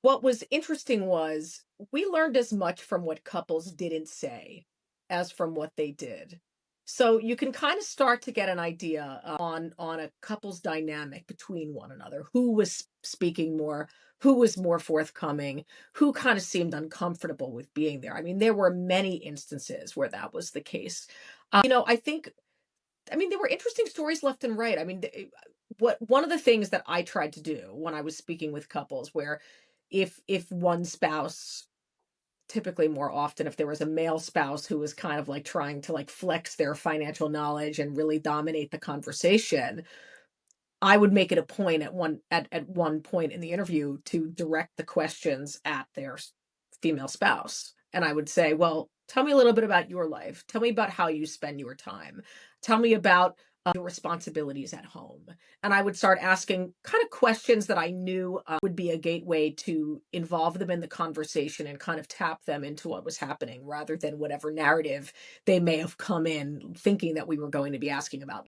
What was interesting was we learned as much from what couples didn't say as from what they did. So you can kind of start to get an idea on a couple's dynamic between one another, who was speaking more, who was more forthcoming, who kind of seemed uncomfortable with being there. I mean, there were many instances where that was the case. I mean, there were interesting stories left and right. I mean, what one of the things that I tried to do when I was speaking with couples where if one spouse, typically more often if there was a male spouse who was kind of like trying to like flex their financial knowledge and really dominate the conversation, I would make it a point at one point in the interview to direct the questions at their female spouse. And I would say, "Well, tell me a little bit about your life. Tell me about how you spend your time. Tell me about your responsibilities at home." And I would start asking kind of questions that I knew would be a gateway to involve them in the conversation and kind of tap them into what was happening rather than whatever narrative they may have come in thinking that we were going to be asking about.